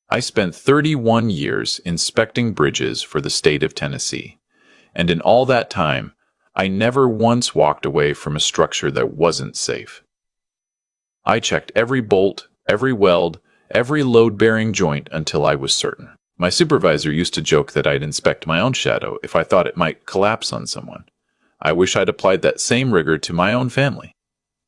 I spent 31 years inspecting bridges for the state of Tennessee, and in all that time, I never once walked away from a structure that wasn't safe. I checked every bolt, every weld, every load-bearing joint until I was certain. My supervisor used to joke that I'd inspect my own shadow if I thought it might collapse on someone. I wish I'd applied that same rigor to my own family.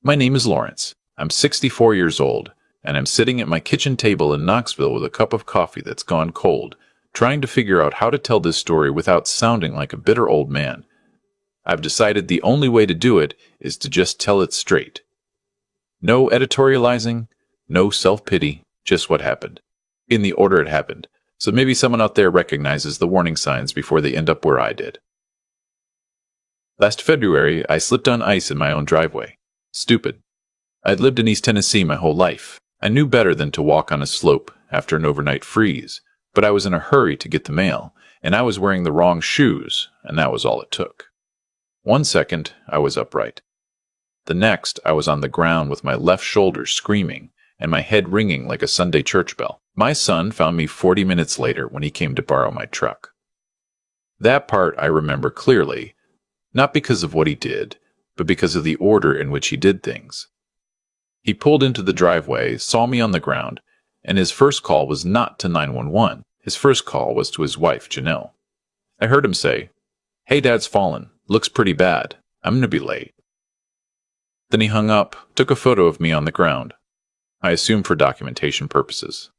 My name is Lawrence. I'm 64 years old, and I'm sitting at my kitchen table in Knoxville with a cup of coffee that's gone cold, trying to figure out how to tell this story without sounding like a bitter old man. I've decided the only way to do it is to just tell it straight. No editorializing, no self-pity, just what happened. In the order it happened, so maybe someone out there recognizes the warning signs before they end up where I did. Last February, I slipped on ice in my own driveway. Stupid. I'd lived in East Tennessee my whole life. I knew better than to walk on a slope after an overnight freeze, but I was in a hurry to get the mail, and I was wearing the wrong shoes, and that was all it took. 1 second, I was upright. The next, I was on the ground with my left shoulder screaming and my head ringing like a Sunday church bell. My son found me 40 minutes later when he came to borrow my truck. That part I remember clearly, not because of what he did, but because of the order in which he did things. He pulled into the driveway, saw me on the ground, and his first call was not to 911. His first call was to his wife, Janelle. I heard him say, "Hey, Dad's fallen. Looks pretty bad. I'm gonna be late." Then he hung up, took a photo of me on the ground. I assume for documentation purposes,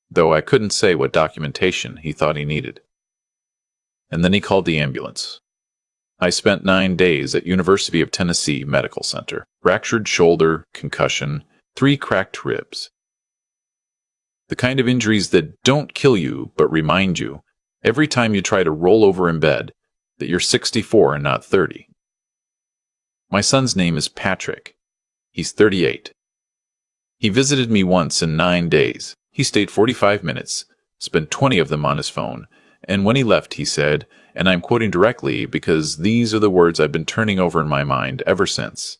though I couldn't say what documentation he thought he needed. And then he called the ambulance. I spent 9 days at University of Tennessee Medical Center. Fractured shoulder, concussion, 3 cracked ribs. The kind of injuries that don't kill you, but remind you, every time you try to roll over in bed, that you're 64 and not 30. My son's name is Patrick. He's 38. He visited me once in 9 days. He stayed 45 minutes, spent 20 of them on his phone, and when he left he said, and I'm quoting directly because these are the words I've been turning over in my mind ever since,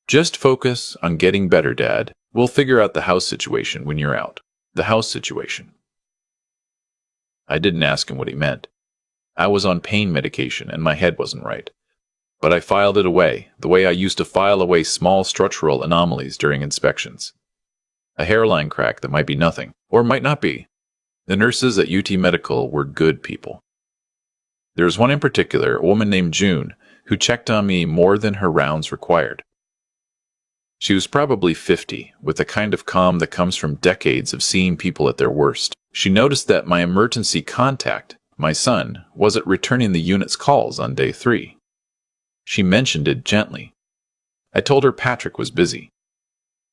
"Just focus on getting better, Dad. We'll figure out the house situation when you're out." The house situation. I didn't ask him what he meant. I was on pain medication and my head wasn't right. But I filed it away, the way I used to file away small structural anomalies during inspections. A hairline crack that might be nothing, or might not be. The nurses at UT Medical were good people. There was one in particular, a woman named June, who checked on me more than her rounds required. She was probably 50, with the kind of calm that comes from decades of seeing people at their worst. She noticed that my emergency contact, my son, wasn't returning the unit's calls on day 3. She mentioned it gently. I told her Patrick was busy.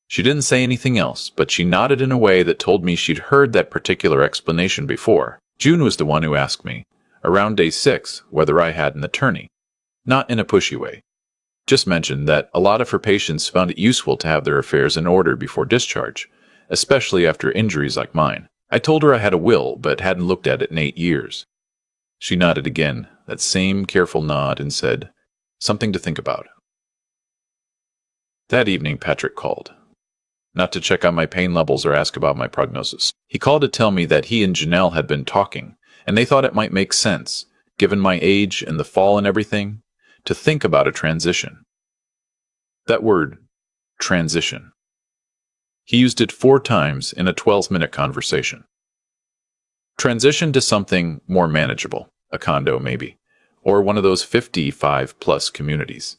She didn't say anything else, but she nodded in a way that told me she'd heard that particular explanation before. June was the one who asked me, around day 6, whether I had an attorney. Not in a pushy way. Just mentioned that a lot of her patients found it useful to have their affairs in order before discharge, especially after injuries like mine. I told her I had a will, but hadn't looked at it in 8 years. She nodded again, that same careful nod, and said, "Something to think about." That evening, Patrick called. Not to check on my pain levels or ask about my prognosis. He called to tell me that he and Janelle had been talking, and they thought it might make sense, given my age and the fall and everything, to think about a transition. That word, transition. He used it 4 times in a 12-minute conversation. Transition to something more manageable, a condo maybe, or one of those 55-plus communities.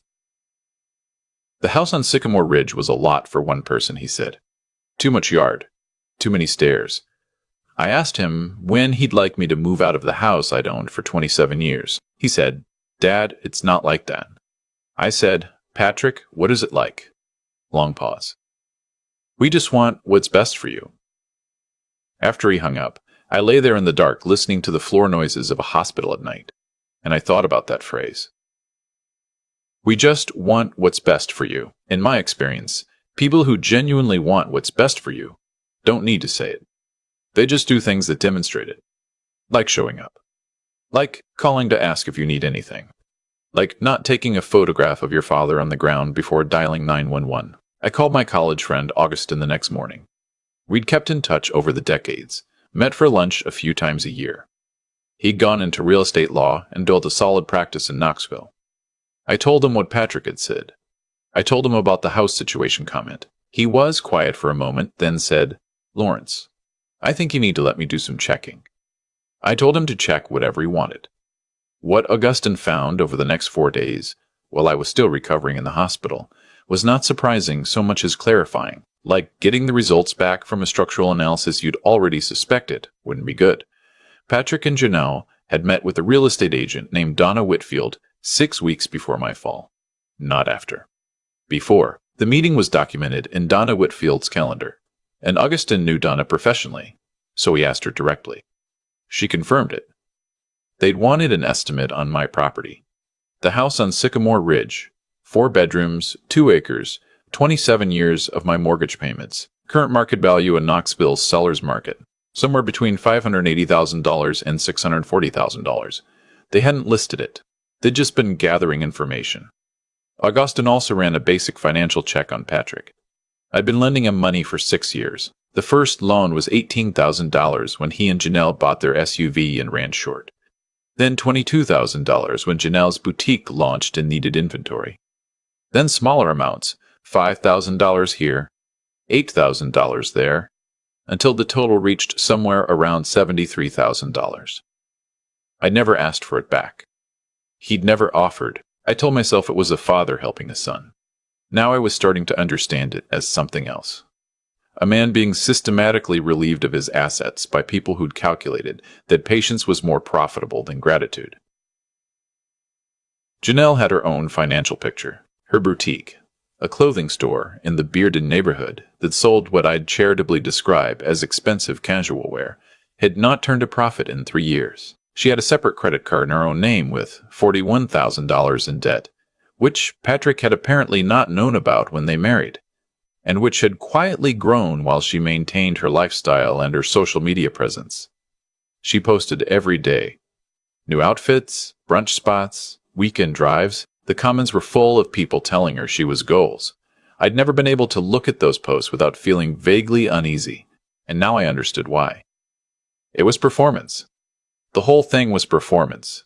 The house on Sycamore Ridge was a lot for one person, he said. Too much yard, too many stairs. I asked him when he'd like me to move out of the house I'd owned for 27 years. He said, "Dad, it's not like that." I said, "Patrick, what is it like?" Long pause. "We just want what's best for you." After he hung up, I lay there in the dark listening to the floor noises of a hospital at night, and I thought about that phrase. We just want what's best for you. In my experience, people who genuinely want what's best for you don't need to say it. They just do things that demonstrate it. Like showing up. Like calling to ask if you need anything. Like not taking a photograph of your father on the ground before dialing 911. I called my college friend Augustin the next morning. We'd kept in touch over the decades, met for lunch a few times a year. He'd gone into real estate law and built a solid practice in Knoxville. I told him what Patrick had said. I told him about the house situation comment. He was quiet for a moment, then said, "Lawrence, I think you need to let me do some checking." I told him to check whatever he wanted. What Augustine found over the next 4 days, while I was still recovering in the hospital, was not surprising so much as clarifying. Like getting the results back from a structural analysis you'd already suspected wouldn't be good. Patrick and Janelle had met with a real estate agent named Donna Whitfield 6 weeks before my fall. Not after. Before, the meeting was documented in Donna Whitfield's calendar, and Augustine knew Donna professionally, so he asked her directly. She confirmed it. They'd wanted an estimate on my property. The house on Sycamore Ridge, 4 bedrooms, 2 acres, 27 years of my mortgage payments, current market value in Knoxville's seller's market, somewhere between $580,000 and $640,000. They hadn't listed it. They'd just been gathering information. Augustine also ran a basic financial check on Patrick. I'd been lending him money for 6 years. The first loan was $18,000 when he and Janelle bought their SUV and ran short. Then $22,000 when Janelle's boutique launched and needed inventory. Then smaller amounts, $5,000 here, $8,000 there, until the total reached somewhere around $73,000. I never asked for it back. He'd never offered. I told myself it was a father helping a son. Now I was starting to understand it as something else. A man being systematically relieved of his assets by people who'd calculated that patience was more profitable than gratitude. Janelle had her own financial picture. Her boutique, a clothing store in the Bearden neighborhood that sold what I'd charitably describe as expensive casual wear, had not turned a profit in 3 years. She had a separate credit card in her own name with $41,000 in debt, which Patrick had apparently not known about when they married, and which had quietly grown while she maintained her lifestyle and her social media presence. She posted every day. New outfits, brunch spots, weekend drives. The comments were full of people telling her she was goals. I'd never been able to look at those posts without feeling vaguely uneasy, and now I understood why. It was performance. The whole thing was performance.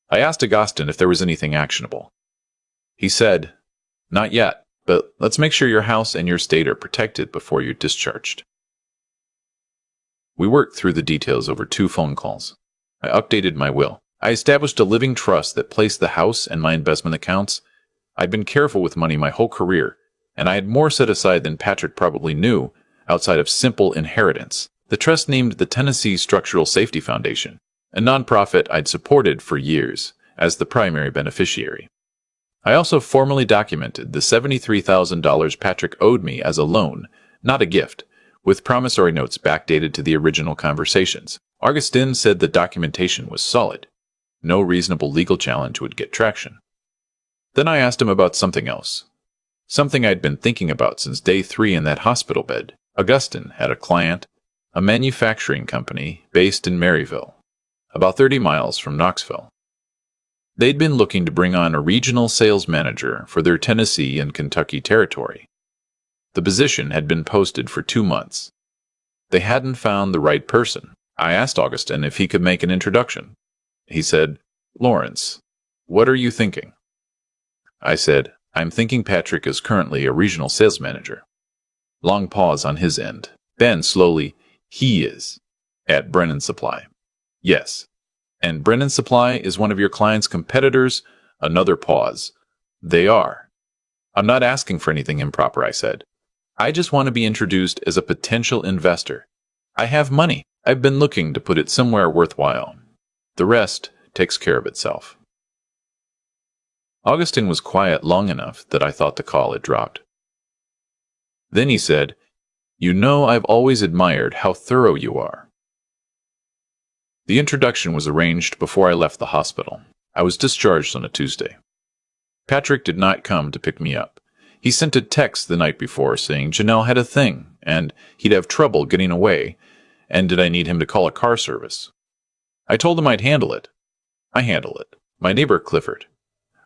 I asked Augustine if there was anything actionable. He said, "Not yet, but let's make sure your house and your estate are protected before you're discharged." We worked through the details over 2 phone calls. I updated my will. I established a living trust that placed the house and my investment accounts. I'd been careful with money my whole career, and I had more set aside than Patrick probably knew outside of simple inheritance. The trust named the Tennessee Structural Safety Foundation, a nonprofit I'd supported for years, as the primary beneficiary. I also formally documented the $73,000 Patrick owed me as a loan, not a gift, with promissory notes backdated to the original conversations. Augustine said the documentation was solid. No reasonable legal challenge would get traction. Then I asked him about something else. Something I'd been thinking about since day 3 in that hospital bed. Augustine had a client, a manufacturing company based in Maryville, about 30 miles from Knoxville. They'd been looking to bring on a regional sales manager for their Tennessee and Kentucky territory. The position had been posted for 2 months. They hadn't found the right person. I asked Augustine if he could make an introduction. He said, "Lawrence, what are you thinking?" I said, "I'm thinking Patrick is currently a regional sales manager." Long pause on his end. Then slowly, "He is. At Brennan Supply." "Yes. And Brennan Supply is one of your client's competitors?" Another pause. "They are." "I'm not asking for anything improper," I said. "I just want to be introduced as a potential investor. I have money. I've been looking to put it somewhere worthwhile. The rest takes care of itself." Augustine was quiet long enough that I thought the call had dropped. Then he said, "You know, I've always admired how thorough you are." The introduction was arranged before I left the hospital. I was discharged on a Tuesday. Patrick did not come to pick me up. He sent a text the night before saying Janelle had a thing, and he'd have trouble getting away, and did I need him to call a car service. I told him I'd handle it. I handle it. My neighbor Clifford,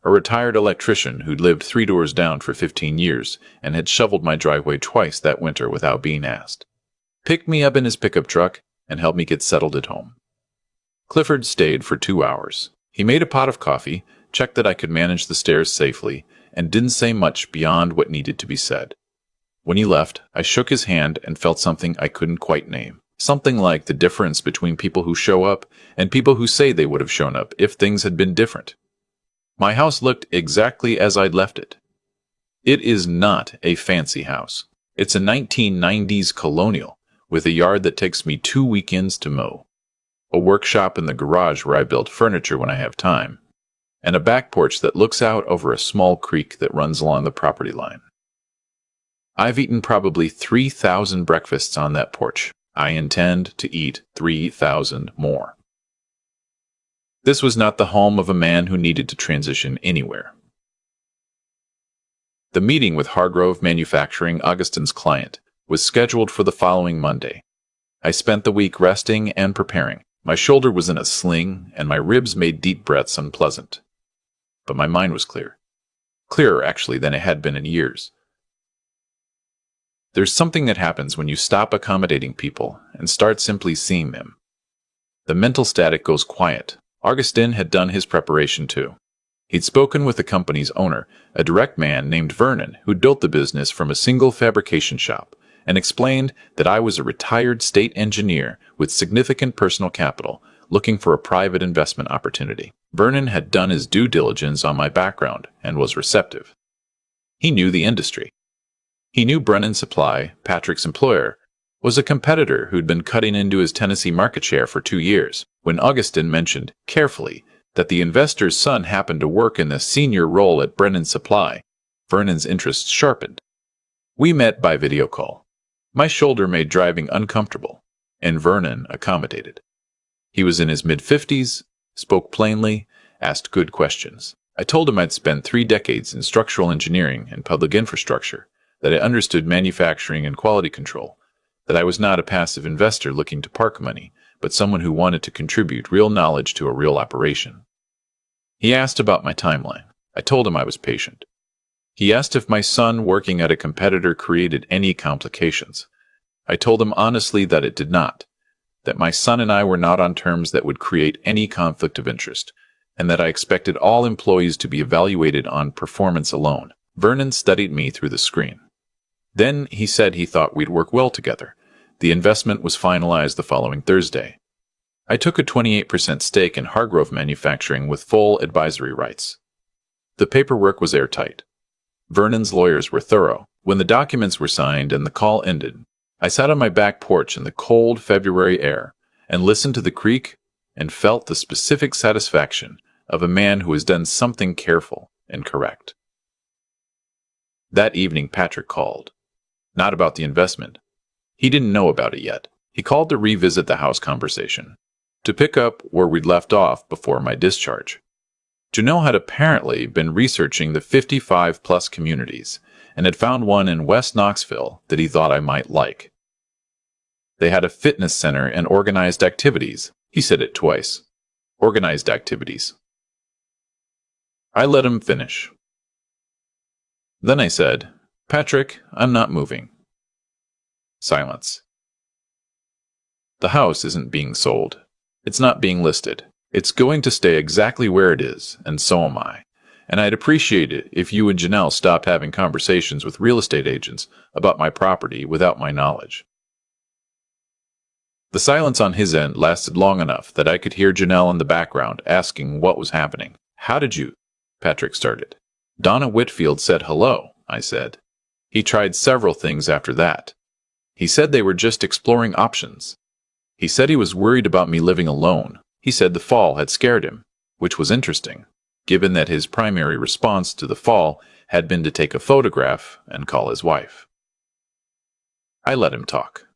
a retired electrician who'd lived 3 doors down for 15 years and had shoveled my driveway twice that winter without being asked, picked me up in his pickup truck and helped me get settled at home. Clifford stayed for 2 hours. He made a pot of coffee, checked that I could manage the stairs safely, and didn't say much beyond what needed to be said. When he left, I shook his hand and felt something I couldn't quite name. Something like the difference between people who show up and people who say they would have shown up if things had been different. My house looked exactly as I'd left it. It is not a fancy house. It's a 1990s colonial with a yard that takes me 2 weekends to mow, a workshop in the garage where I build furniture when I have time, and a back porch that looks out over a small creek that runs along the property line. I've eaten probably 3,000 breakfasts on that porch. I intend to eat 3,000 more. This was not the home of a man who needed to transition anywhere. The meeting with Hargrove Manufacturing, Augustin's client, was scheduled for the following Monday. I spent the week resting and preparing. My shoulder was in a sling, and my ribs made deep breaths unpleasant. But my mind was clear. Clearer, actually, than it had been in years. There's something that happens when you stop accommodating people and start simply seeing them. The mental static goes quiet. Augustin had done his preparation too. He'd spoken with the company's owner, a direct man named Vernon, who'd built the business from a single fabrication shop, and explained that I was a retired state engineer with significant personal capital, looking for a private investment opportunity. Vernon had done his due diligence on my background and was receptive. He knew the industry. He knew Brennan Supply, Patrick's employer, was a competitor who'd been cutting into his Tennessee market share for 2 years. When Augustin mentioned, carefully, that the investor's son happened to work in the senior role at Brennan Supply, Vernon's interest sharpened. We met by video call. My shoulder made driving uncomfortable, and Vernon accommodated. He was in his mid-50s, spoke plainly, asked good questions. I told him I'd spent 3 decades in structural engineering and public infrastructure, that I understood manufacturing and quality control, that I was not a passive investor looking to park money, but someone who wanted to contribute real knowledge to a real operation. He asked about my timeline. I told him I was patient. He asked if my son working at a competitor created any complications. I told him honestly that it did not, that my son and I were not on terms that would create any conflict of interest, and that I expected all employees to be evaluated on performance alone. Vernon studied me through the screen. Then he said he thought we'd work well together. The investment was finalized the following Thursday. I took a 28% stake in Hargrove Manufacturing with full advisory rights. The paperwork was airtight. Vernon's lawyers were thorough. When the documents were signed and the call ended, I sat on my back porch in the cold February air and listened to the creak and felt the specific satisfaction of a man who has done something careful and correct. That evening, Patrick called. Not about the investment. He didn't know about it yet. He called to revisit the house conversation, to pick up where we'd left off before my discharge. Janelle had apparently been researching the 55-plus communities and had found one in West Knoxville that he thought I might like. They had a fitness center and organized activities. He said it twice. Organized activities. I let him finish. Then I said, "Patrick, I'm not moving." Silence. The house isn't being sold. It's not being listed. It's going to stay exactly where it is, and so am I. And I'd appreciate it if you and Janelle stopped having conversations with real estate agents about my property without my knowledge. The silence on his end lasted long enough that I could hear Janelle in the background asking what was happening. "How did you?" Patrick started. "Donna Whitfield said hello," I said. He tried several things after that. He said they were just exploring options. He said he was worried about me living alone. He said the fall had scared him, which was interesting, given that his primary response to the fall had been to take a photograph and call his wife. I let him talk.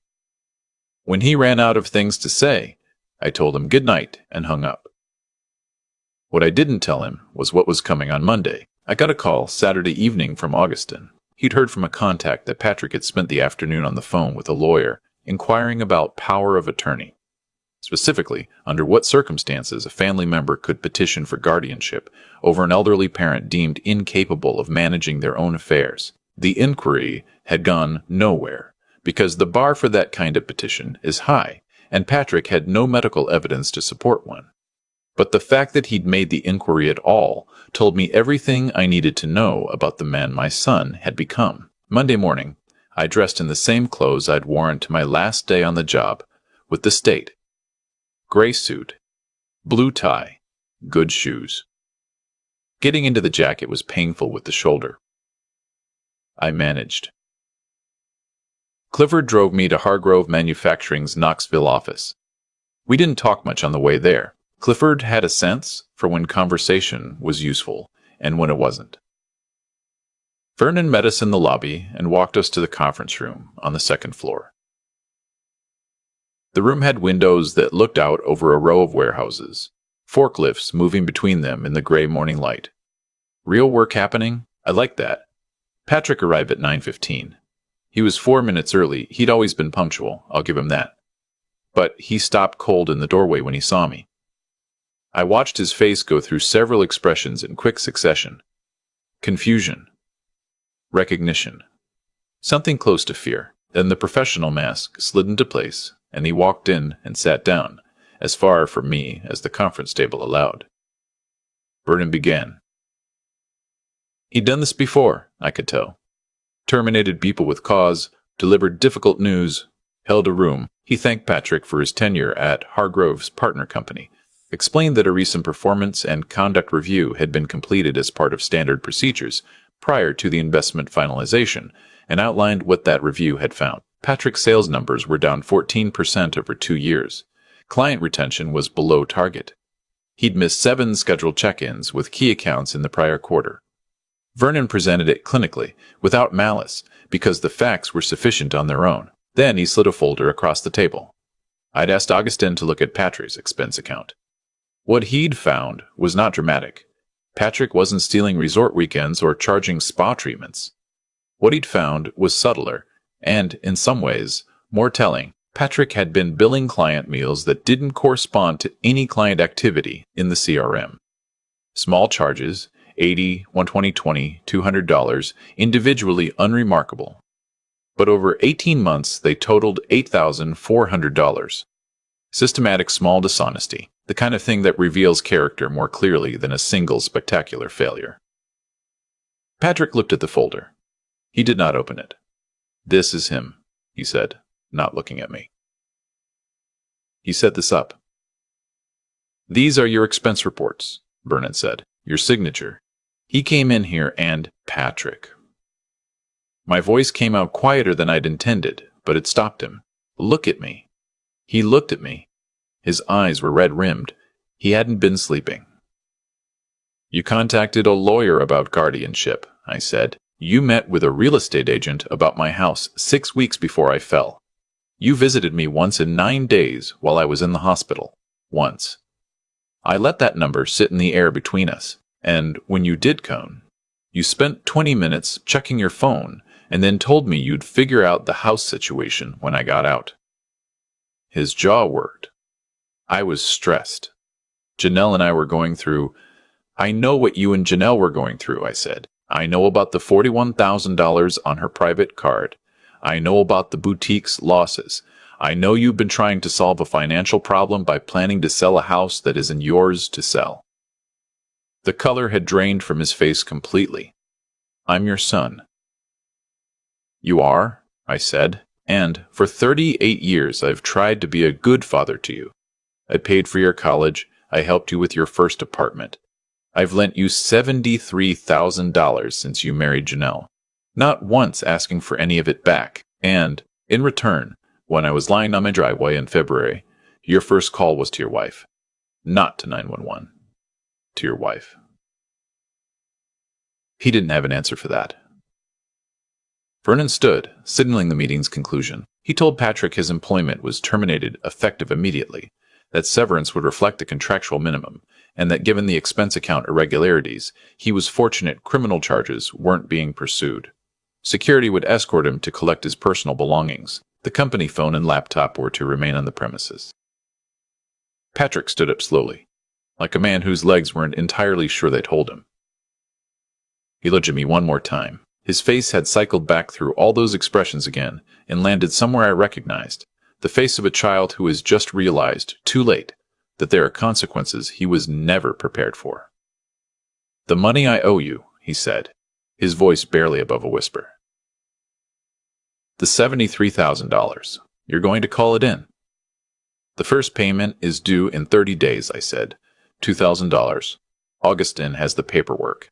When he ran out of things to say, I told him good night and hung up. What I didn't tell him was what was coming on Monday. I got a call Saturday evening from Augustin. He'd heard from a contact that Patrick had spent the afternoon on the phone with a lawyer inquiring about power of attorney. Specifically, under what circumstances a family member could petition for guardianship over an elderly parent deemed incapable of managing their own affairs. The inquiry had gone nowhere, because the bar for that kind of petition is high, and Patrick had no medical evidence to support one. But the fact that he'd made the inquiry at all told me everything I needed to know about the man my son had become. Monday morning, I dressed in the same clothes I'd worn to my last day on the job, with the state. Gray suit, blue tie, good shoes. Getting into the jacket was painful with the shoulder. I managed. Clifford drove me to Hargrove Manufacturing's Knoxville office. We didn't talk much on the way there. Clifford had a sense for when conversation was useful and when it wasn't. Vernon met us in the lobby and walked us to the conference room on the second floor. The room had windows that looked out over a row of warehouses, forklifts moving between them in the gray morning light. Real work happening? I liked that. Patrick arrived at 9:15. He was 4 minutes early. He'd always been punctual, I'll give him that. But he stopped cold in the doorway when he saw me. I watched his face go through several expressions in quick succession. Confusion. Recognition. Something close to fear. Then the professional mask slid into place, and he walked in and sat down, as far from me as the conference table allowed. Vernon began. He'd done this before, I could tell. Terminated people with cause, delivered difficult news, held a room. He thanked Patrick for his tenure at Hargrove's partner company, explained that a recent performance and conduct review had been completed as part of standard procedures prior to the investment finalization, and outlined what that review had found. Patrick's sales numbers were down 14% over 2 years. Client retention was below target. He'd missed 7 scheduled check-ins with key accounts in the prior quarter. Vernon presented it clinically, without malice, because the facts were sufficient on their own. Then he slid a folder across the table. I'd asked Augustin to look at Patrick's expense account. What he'd found was not dramatic. Patrick wasn't stealing resort weekends or charging spa treatments. What he'd found was subtler, and, in some ways, more telling. Patrick had been billing client meals that didn't correspond to any client activity in the CRM. Small charges, $80, $120, $20, $200, individually unremarkable. But over 18 months, they totaled $8,400. Systematic small dishonesty, the kind of thing that reveals character more clearly than a single spectacular failure. Patrick looked at the folder. He did not open it. This is him, he said, not looking at me. He set this up. These are your expense reports, Vernon said. Your signature. He came in here and Patrick. My voice came out quieter than I'd intended, but it stopped him. Look at me. He looked at me. His eyes were red-rimmed. He hadn't been sleeping. You contacted a lawyer about guardianship, I said. You met with a real estate agent about my house 6 weeks before I fell. You visited me once in 9 days while I was in the hospital. Once. I let that number sit in the air between us, and when you did come, you spent 20 minutes checking your phone and then told me you'd figure out the house situation when I got out. His jaw worked. I was stressed. Janelle and I were going through... I know what you and Janelle were going through, I said. I know about the $41,000 on her private card. I know about the boutique's losses. I know you've been trying to solve a financial problem by planning to sell a house that isn't yours to sell. The color had drained from his face completely. I'm your son. You are, I said, and for 38 years I've tried to be a good father to you. I paid for your college. I helped you with your first apartment. I've lent you $73,000 since you married Janelle, not once asking for any of it back. And, in return, when I was lying on my driveway in February, your first call was to your wife. Not to 911. To your wife. He didn't have an answer for that. Vernon stood, signaling the meeting's conclusion. He told Patrick his employment was terminated effective immediately, that severance would reflect the contractual minimum, and that given the expense account irregularities, he was fortunate criminal charges weren't being pursued. Security would escort him to collect his personal belongings. The company phone and laptop were to remain on the premises. Patrick stood up slowly, like a man whose legs weren't entirely sure they'd hold him. He looked at me one more time. His face had cycled back through all those expressions again and landed somewhere I recognized, the face of a child who has just realized, too late, that there are consequences he was never prepared for. "The money I owe you," he said, his voice barely above a whisper. "The $73,000. You're going to call it in." "The first payment is due in 30 days, I said. $2,000. Augustin has the paperwork."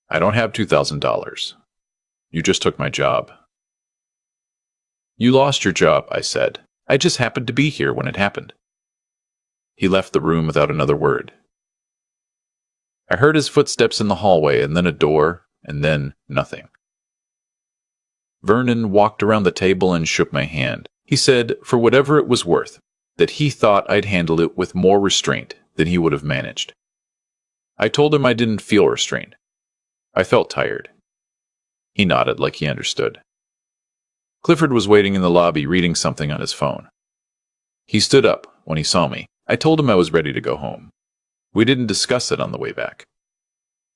"I don't have $2,000. You just took my job." "You lost your job," I said. "I just happened to be here when it happened." He left the room without another word. I heard his footsteps in the hallway, and then a door, and then nothing. Vernon walked around the table and shook my hand. He said, for whatever it was worth, that he thought I'd handle it with more restraint than he would have managed. I told him I didn't feel restrained. I felt tired. He nodded like he understood. Clifford was waiting in the lobby reading something on his phone. He stood up when he saw me. I told him I was ready to go home. We didn't discuss it on the way back.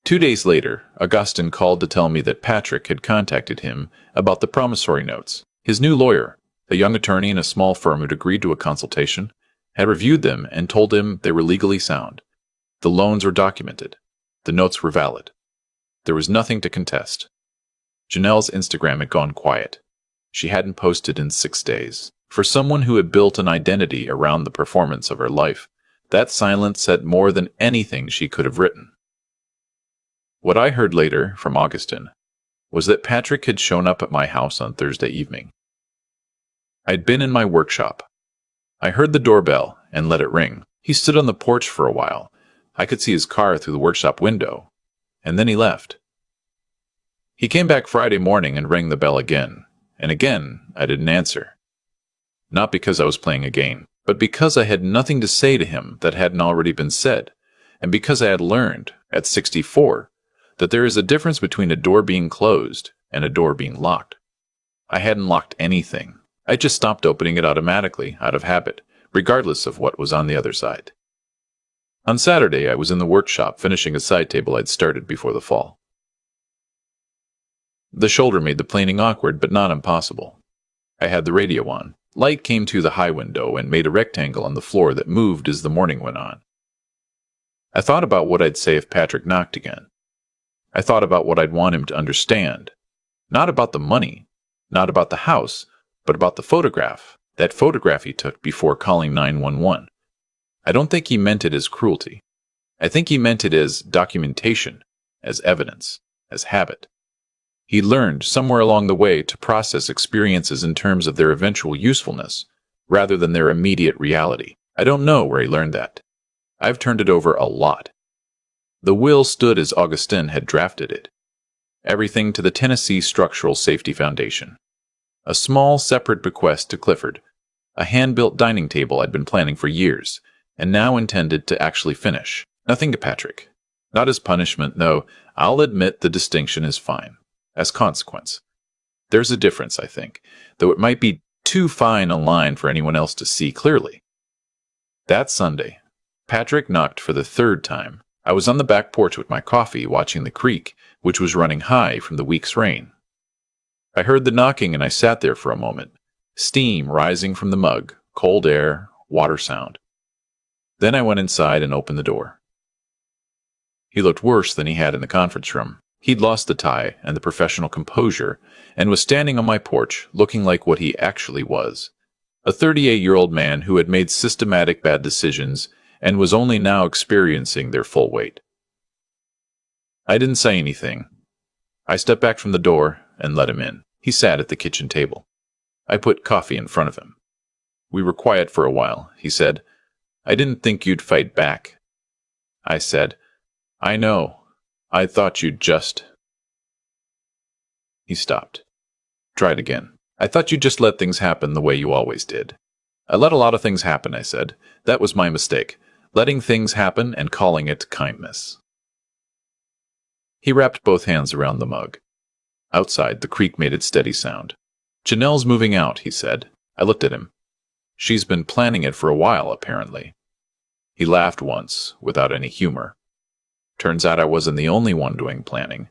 2 days later, Augustin called to tell me that Patrick had contacted him about the promissory notes. His new lawyer, a young attorney in a small firm who'd agreed to a consultation, had reviewed them and told him they were legally sound. The loans were documented. The notes were valid. There was nothing to contest. Janelle's Instagram had gone quiet. She hadn't posted in 6 days. For someone who had built an identity around the performance of her life, that silence said more than anything she could have written. What I heard later from Augustin was that Patrick had shown up at my house on Thursday evening. I'd been in my workshop. I heard the doorbell and let it ring. He stood on the porch for a while. I could see his car through the workshop window, and then he left. He came back Friday morning and rang the bell again, and again I didn't answer. Not because I was playing a game, but because I had nothing to say to him that hadn't already been said, and because I had learned, at 64, that there is a difference between a door being closed and a door being locked. I hadn't locked anything. I just stopped opening it automatically, out of habit, regardless of what was on the other side. On Saturday, I was in the workshop finishing a side table I'd started before the fall. The shoulder made the planing awkward, but not impossible. I had the radio on. Light came through the high window and made a rectangle on the floor that moved as the morning went on. I thought about what I'd say if Patrick knocked again. I thought about what I'd want him to understand. Not about the money, not about the house, but about the photograph, that photograph he took before calling 911. I don't think he meant it as cruelty. I think he meant it as documentation, as evidence, as habit. He learned somewhere along the way to process experiences in terms of their eventual usefulness, rather than their immediate reality. I don't know where he learned that. I've turned it over a lot. The will stood as Augustin had drafted it. Everything to the Tennessee Structural Safety Foundation. A small, separate bequest to Clifford. A hand-built dining table I'd been planning for years, and now intended to actually finish. Nothing to Patrick. Not as punishment, though I'll admit the distinction is fine. As consequence. There's a difference, I think, though it might be too fine a line for anyone else to see clearly. That Sunday, Patrick knocked for the 3rd time. I was on the back porch with my coffee, watching the creek, which was running high from the week's rain. I heard the knocking and I sat there for a moment, steam rising from the mug, cold air, water sound. Then I went inside and opened the door. He looked worse than he had in the conference room. He'd lost the tie and the professional composure and was standing on my porch looking like what he actually was, a 38-year-old man who had made systematic bad decisions and was only now experiencing their full weight. I didn't say anything. I stepped back from the door and let him in. He sat at the kitchen table. I put coffee in front of him. We were quiet for a while. He said, "I didn't think you'd fight back." I said, "I know. I thought you'd just—" He stopped. Tried again. "I thought you'd just let things happen the way you always did." "I let a lot of things happen," I said. "That was my mistake. Letting things happen and calling it kindness." He wrapped both hands around the mug. Outside, the creek made its steady sound. "Janelle's moving out," he said. I looked at him. "She's been planning it for a while, apparently." He laughed once, without any humor. Turns out I wasn't the only one doing planning.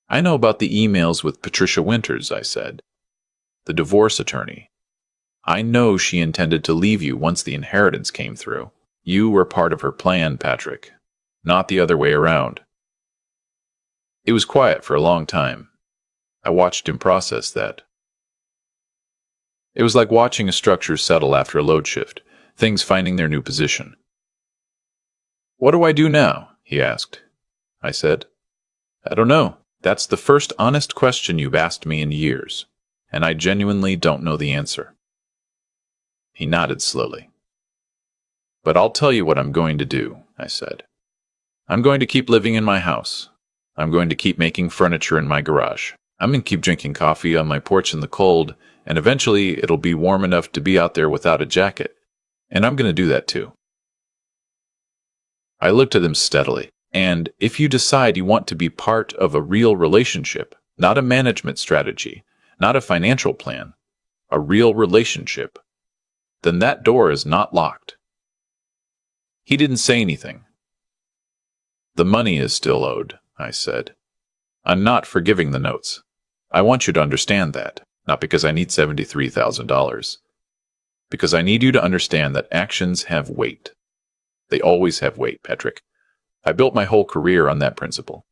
"I know about the emails with Patricia Winters," I said. the divorce attorney. I know she intended to leave you once the inheritance came through. You were part of her plan, Patrick, not the other way around. It was quiet for a long time. I watched him process that. It was like watching a structure settle after a load shift, things finding their new position. "What do I do now?" he asked. I said, "I don't know. That's the first honest question you've asked me in years, and I genuinely don't know the answer." He nodded slowly. "But I'll tell you what I'm going to do," I said. "I'm going to keep living in my house. I'm going to keep making furniture in my garage. I'm going to keep drinking coffee on my porch in the cold, and eventually it'll be warm enough to be out there without a jacket. And I'm going to do that too." I looked at him steadily. "And if you decide you want to be part of a real relationship, not a management strategy, not a financial plan, a real relationship, then that door is not locked." He didn't say anything. "The money is still owed," I said. "I'm not forgiving the notes. I want you to understand that, not because I need $73,000. Because I need you to understand that actions have weight. They always have weight, Patrick. I built my whole career on that principle."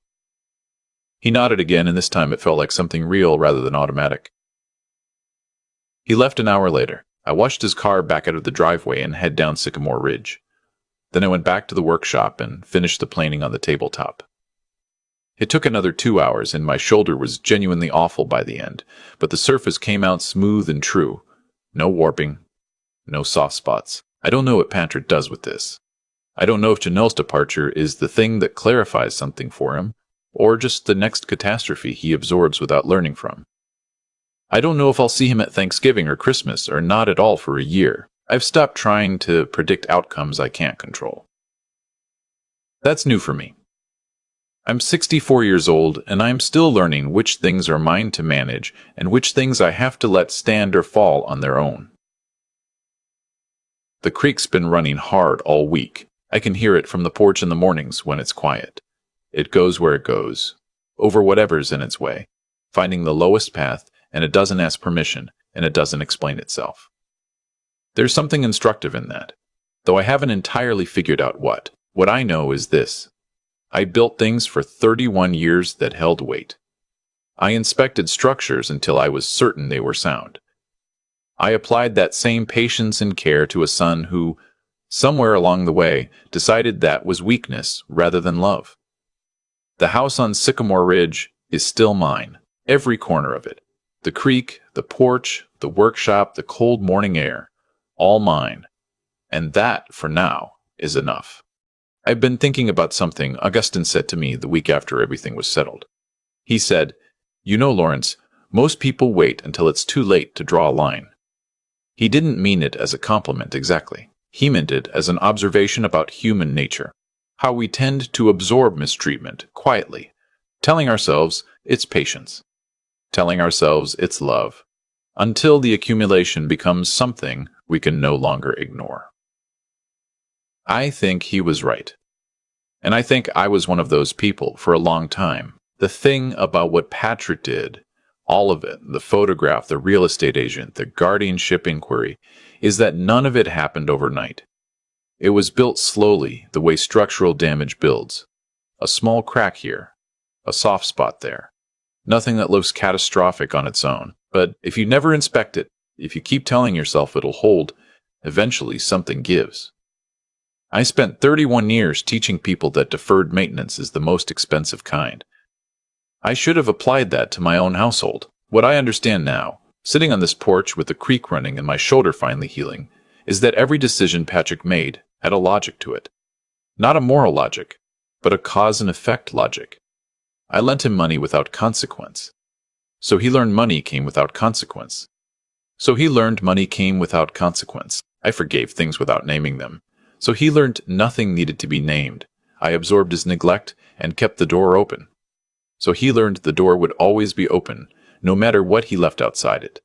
He nodded again, and this time it felt like something real rather than automatic. He left an hour later. I watched his car back out of the driveway and head down Sycamore Ridge. Then I went back to the workshop and finished the planing on the tabletop. It took another 2 hours, and my shoulder was genuinely awful by the end, but the surface came out smooth and true. No warping, no soft spots. I don't know what Patrick does with this. I don't know if Janelle's departure is the thing that clarifies something for him, or just the next catastrophe he absorbs without learning from. I don't know if I'll see him at Thanksgiving or Christmas, or not at all for a year. I've stopped trying to predict outcomes I can't control. That's new for me. I'm 64 years old, and I'm still learning which things are mine to manage and which things I have to let stand or fall on their own. The creek's been running hard all week. I can hear it from the porch in the mornings when it's quiet. It goes where it goes, over whatever's in its way, finding the lowest path, and it doesn't ask permission, and it doesn't explain itself. There's something instructive in that, though I haven't entirely figured out what. What I know is this. I built things for 31 years that held weight. I inspected structures until I was certain they were sound. I applied that same patience and care to a son who, somewhere along the way, decided that was weakness rather than love. The house on Sycamore Ridge is still mine, every corner of it. The creek, the porch, the workshop, the cold morning air, all mine. And that, for now, is enough. I've been thinking about something Augustine said to me the week after everything was settled. He said, "You know, Lawrence, most people wait until it's too late to draw a line." He didn't mean it as a compliment exactly. He meant it as an observation about human nature, how we tend to absorb mistreatment quietly, telling ourselves it's patience, telling ourselves it's love, until the accumulation becomes something we can no longer ignore. I think he was right. And I think I was one of those people for a long time. The thing about what Patrick did, all of it, the photograph, the real estate agent, the guardianship inquiry, is that none of it happened overnight. It was built slowly, the way structural damage builds. A small crack here, a soft spot there. Nothing that looks catastrophic on its own. But if you never inspect it, if you keep telling yourself it'll hold, eventually something gives. I spent 31 years teaching people that deferred maintenance is the most expensive kind. I should have applied that to my own household. What I understand now, sitting on this porch with the creek running and my shoulder finally healing, is that every decision Patrick made had a logic to it. Not a moral logic, but a cause and effect logic. I lent him money without consequence. So he learned money came without consequence. So he learned money came without consequence. I forgave things without naming them. So he learned nothing needed to be named. I absorbed his neglect and kept the door open. So he learned the door would always be open, no matter what he left outside it.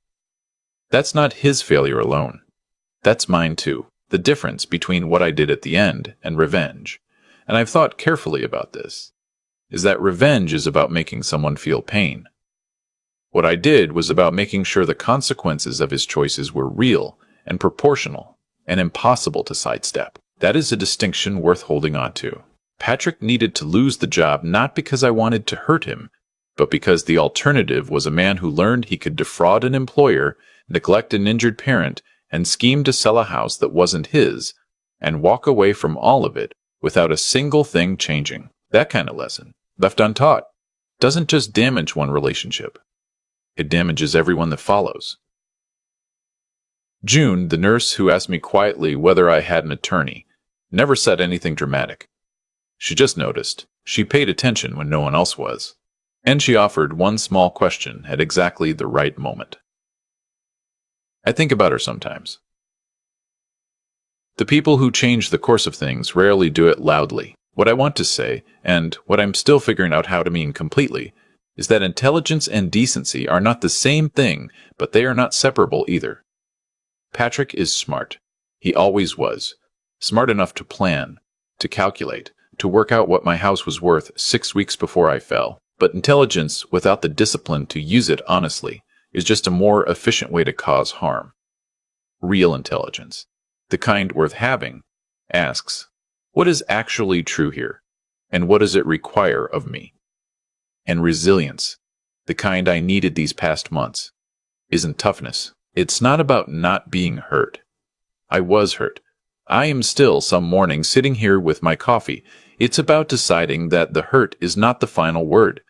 That's not his failure alone. That's mine too. The difference between what I did at the end and revenge, and I've thought carefully about this, is that revenge is about making someone feel pain, What I did was about making sure the consequences of his choices were real and proportional and impossible to sidestep. That is a distinction worth holding on to. Patrick needed to lose the job not because I wanted to hurt him, but because the alternative was a man who learned he could defraud an employer, neglect an injured parent, and scheme to sell a house that wasn't his, and walk away from all of it without a single thing changing. That kind of lesson, left untaught, doesn't just damage one relationship. It damages everyone that follows. June, the nurse who asked me quietly whether I had an attorney, never said anything dramatic. She just noticed. She paid attention when no one else was. And she offered one small question at exactly the right moment. I think about her sometimes. The people who change the course of things rarely do it loudly. What I want to say, and what I'm still figuring out how to mean completely, is that intelligence and decency are not the same thing, but they are not separable either. Patrick is smart. He always was. Smart enough to plan, to calculate, to work out what my house was worth 6 weeks before I fell. But intelligence, without the discipline to use it honestly, is just a more efficient way to cause harm. Real intelligence, the kind worth having, asks, what is actually true here, and what does it require of me? And resilience, the kind I needed these past months, isn't toughness. It's not about not being hurt. I was hurt. I am still some mornings sitting here with my coffee. It's about deciding that the hurt is not the final word,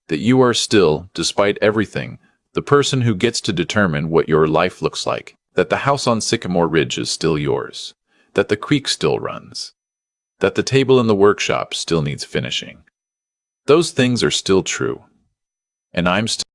that you are still, despite everything, the person who gets to determine what your life looks like, that the house on Sycamore Ridge is still yours, that the creek still runs, that the table in the workshop still needs finishing. Those things are still true, and I'm still